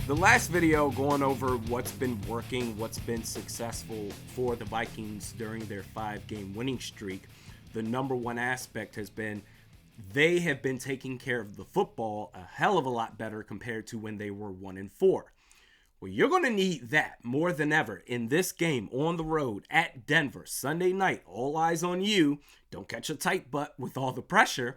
The last video going over what's been working, what's been successful for the Vikings during their 5-game winning streak. The number one aspect has been they have been taking care of the football a hell of a lot better compared to when they were 1-4. Well, you're going to need that more than ever in this game on the road at Denver Sunday night. All eyes on you. Don't catch a tight butt with all the pressure.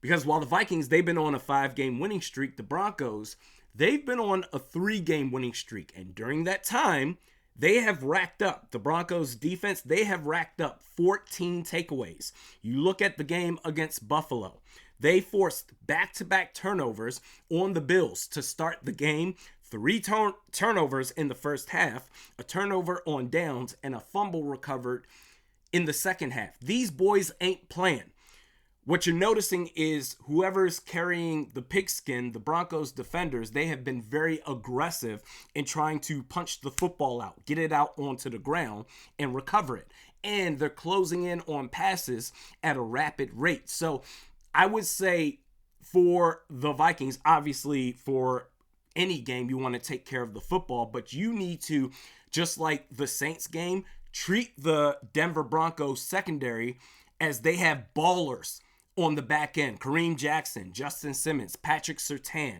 Because while the Vikings, they've been on a 5-game winning streak, the Broncos, they've been on a 3-game winning streak. And during that time, they have racked up, the Broncos defense, they have racked up 14 takeaways. You look at the game against Buffalo. They forced back-to-back turnovers on the Bills to start the game. 3 turnovers in the first half, a turnover on downs, and a fumble recovered in the second half. These boys ain't playing. What you're noticing is whoever's carrying the pigskin, the Broncos defenders, they have been very aggressive in trying to punch the football out, get it out onto the ground, and recover it. And they're closing in on passes at a rapid rate. So I would say for the Vikings, obviously for any game, you want to take care of the football, but you need to, just like the Saints game, treat the Denver Broncos secondary as they have ballers on the back end. Kareem Jackson, Justin Simmons, Patrick Surtain.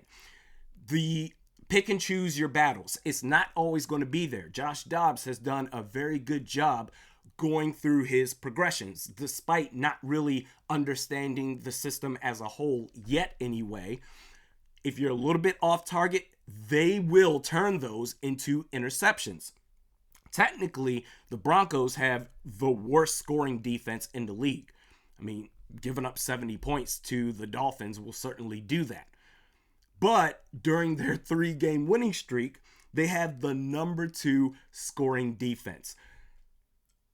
The pick and choose your battles. It's not always going to be there. Josh Dobbs has done a very good job going through his progressions, despite not really understanding the system as a whole yet anyway. If you're a little bit off target, they will turn those into interceptions. Technically, the Broncos have the worst scoring defense in the league. I mean, giving up 70 points to the Dolphins will certainly do that. But during their 3-game winning streak, they have the number 2 scoring defense.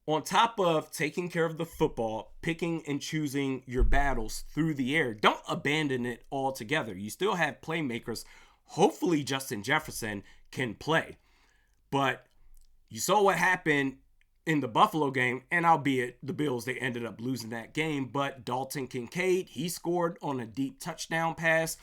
On top of taking care of the football, picking and choosing your battles through the air, don't abandon it altogether. You still have playmakers. Hopefully Justin Jefferson can play. But you saw what happened in the Buffalo game, and albeit the Bills, they ended up losing that game, but Dalton Kincaid, he scored on a deep touchdown pass.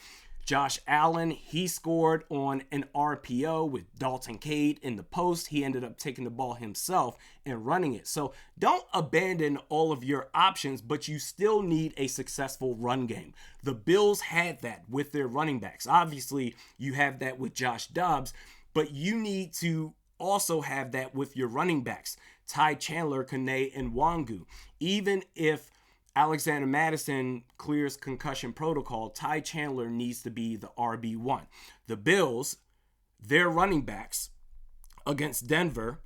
Josh Allen, he scored on an RPO with Dalton Kincaid in the post. He ended up taking the ball himself and running it. So don't abandon all of your options, but you still need a successful run game. The Bills had that with their running backs. Obviously, you have that with Josh Dobbs, but you need to also have that with your running backs, Ty Chandler, Kane, and Wangu. Even if Alexander Mattison clears concussion protocol, Ty Chandler needs to be the RB1. The Bills, their running backs against Denver,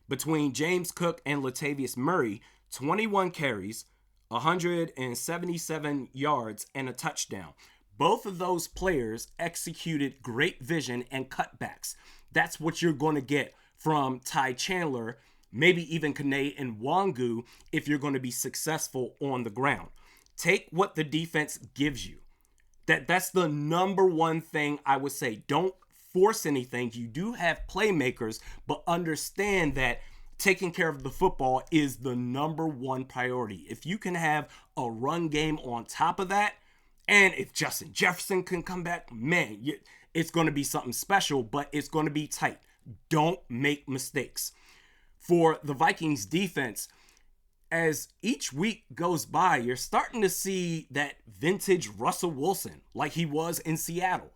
between James Cook and Latavius Murray, 21 carries, 177 yards, and a touchdown. Both of those players executed great vision and cutbacks. That's what you're going to get from Ty Chandler, maybe even Kane and Wangu, if you're going to be successful on the ground. Take what the defense gives you. That's the number one thing I would say. Don't force anything. You do have playmakers, but understand that taking care of the football is the number one priority. If you can have a run game on top of that, and if Justin Jefferson can come back, man, it's going to be something special, but it's going to be tight. Don't make mistakes. For the Vikings defense, as each week goes by, you're starting to see that vintage Russell Wilson like he was in Seattle.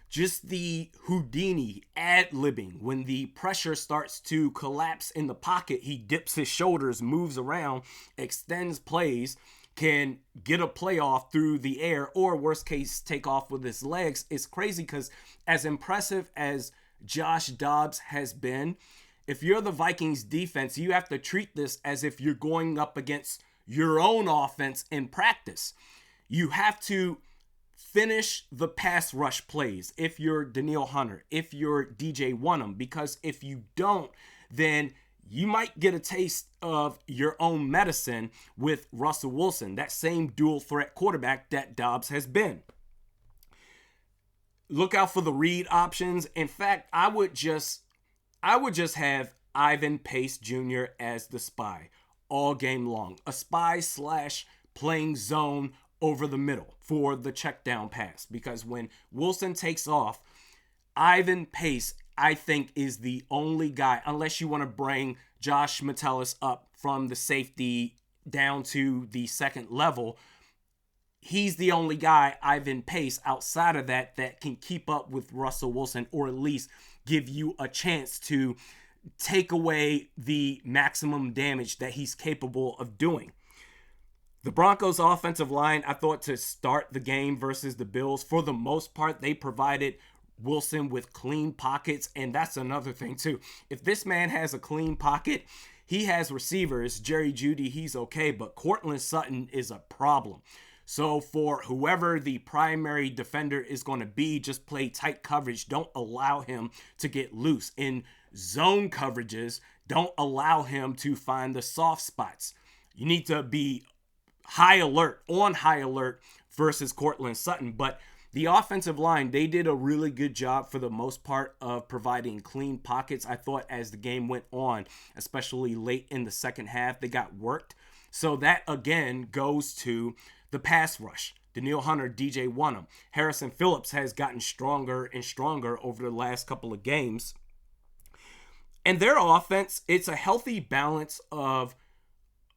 Just the Houdini ad-libbing. When the pressure starts to collapse in the pocket, he dips his shoulders, moves around, extends plays, can get a playoff through the air, or worst case, take off with his legs. It's crazy because as impressive as Josh Dobbs has been, if you're the Vikings defense, you have to treat this as if you're going up against your own offense in practice. You have to finish the pass rush plays if you're Danielle Hunter, if you're DJ Wonnum, because if you don't, then you might get a taste of your own medicine with Russell Wilson, that same dual threat quarterback that Dobbs has been. Look out for the read options. In fact, I would just have Ivan Pace Jr. as the spy all game long. A spy / playing zone over the middle for the check down pass. Because when Wilson takes off, Ivan Pace, I think, is the only guy, unless you want to bring Josh Metellus up from the safety down to the second level. He's the only guy, Ivan Pace, outside of that can keep up with Russell Wilson, or at least give you a chance to take away the maximum damage that he's capable of doing. The Broncos offensive line, I thought, to start the game versus the Bills, for the most part, they provided Wilson with clean pockets. And that's another thing too. If this man has a clean pocket, he has receivers. Jerry Jeudy, he's okay, but Courtland Sutton is a problem. So for whoever the primary defender is going to be, just play tight coverage. Don't allow him to get loose. In zone coverages, don't allow him to find the soft spots. You need to be on high alert versus Courtland Sutton. But the offensive line, they did a really good job for the most part of providing clean pockets. I thought as the game went on, especially late in the second half, they got worked. So that again goes to the pass rush. Danielle Hunter, DJ Wonnum. Harrison Phillips has gotten stronger and stronger over the last couple of games. And their offense, it's a healthy balance of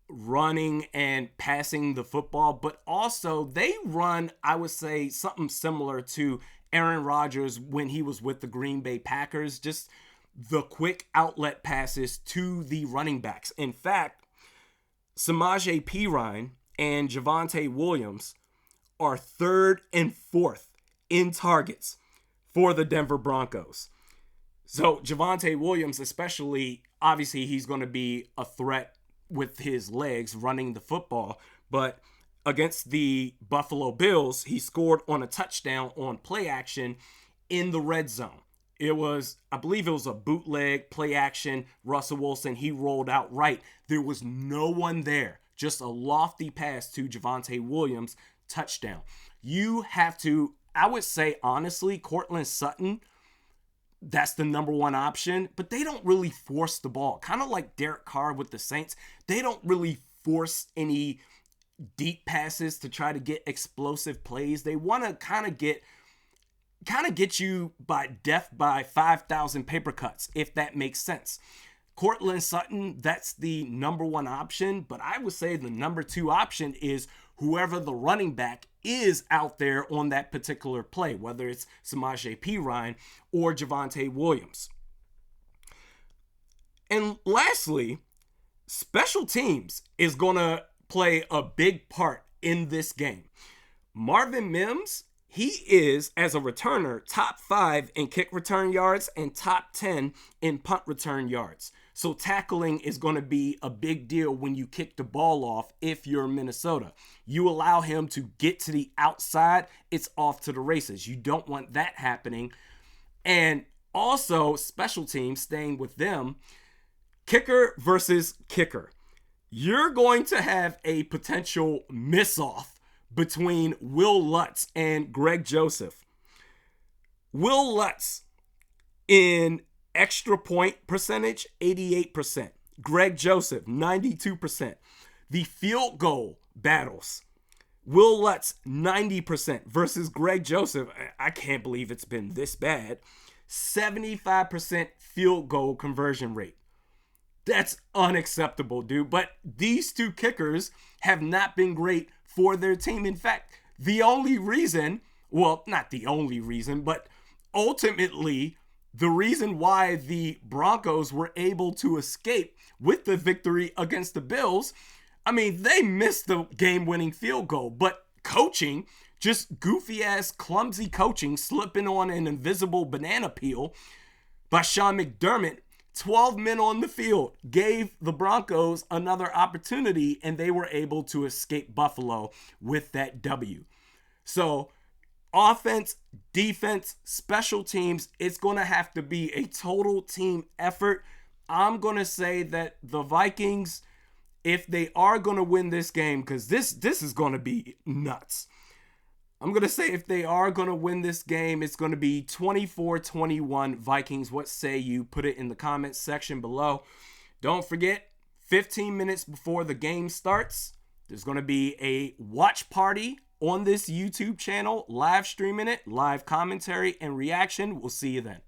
running and passing the football, but also they run, I would say, something similar to Aaron Rodgers when he was with the Green Bay Packers, just the quick outlet passes to the running backs. In fact, Samaje Perine and Javonte Williams are third and fourth in targets for the Denver Broncos. So Javonte Williams especially, obviously he's going to be a threat with his legs running the football, but against the Buffalo Bills, he scored on a touchdown on play action in the red zone. I believe it was a bootleg play action. Russell Wilson, he rolled out right. There was no one there. Just a lofty pass to Javonte Williams, touchdown. You have to, I would say, honestly, Courtland Sutton, that's the number one option, but they don't really force the ball. Kind of like Derek Carr with the Saints. They don't really force any deep passes to try to get explosive plays. They want to kind of get you by death by 5,000 paper cuts, if that makes sense. Courtland Sutton, that's the number one option, but I would say the number two option is whoever the running back is out there on that particular play, whether it's Samaje Perine or Javonte Williams. And lastly, special teams is going to play a big part in this game. Marvin Mims, he is, as a returner, top 5 in kick return yards and top 10 in punt return yards. So tackling is going to be a big deal when you kick the ball off if you're Minnesota. You allow him to get to the outside, it's off to the races. You don't want that happening. And also, special teams, staying with them, kicker versus kicker. You're going to have a potential miss-off between Will Lutz and Greg Joseph. Will Lutz in extra point percentage, 88%. Greg Joseph, 92%. The field goal battles, Will Lutz, 90% versus Greg Joseph. I can't believe it's been this bad. 75% field goal conversion rate. That's unacceptable, dude. But these two kickers have not been great for their team. In fact, the only reason, well, not the only reason, but ultimately the reason why the Broncos were able to escape with the victory against the Bills, I mean, they missed the game-winning field goal, but coaching, just goofy-ass, clumsy coaching, slipping on an invisible banana peel by Sean McDermott, 12 men on the field, gave the Broncos another opportunity, and they were able to escape Buffalo with that W. So, offense, defense, special teams, it's going to have to be a total team effort. I'm going to say that the Vikings, if they are going to win this game, because this is going to be nuts. I'm going to say if they are going to win this game, it's going to be 24-21 Vikings. What say you? Put it in the comments section below. Don't forget, 15 minutes before the game starts, there's going to be a watch party on this YouTube channel, live streaming it, live commentary and reaction. We'll see you then.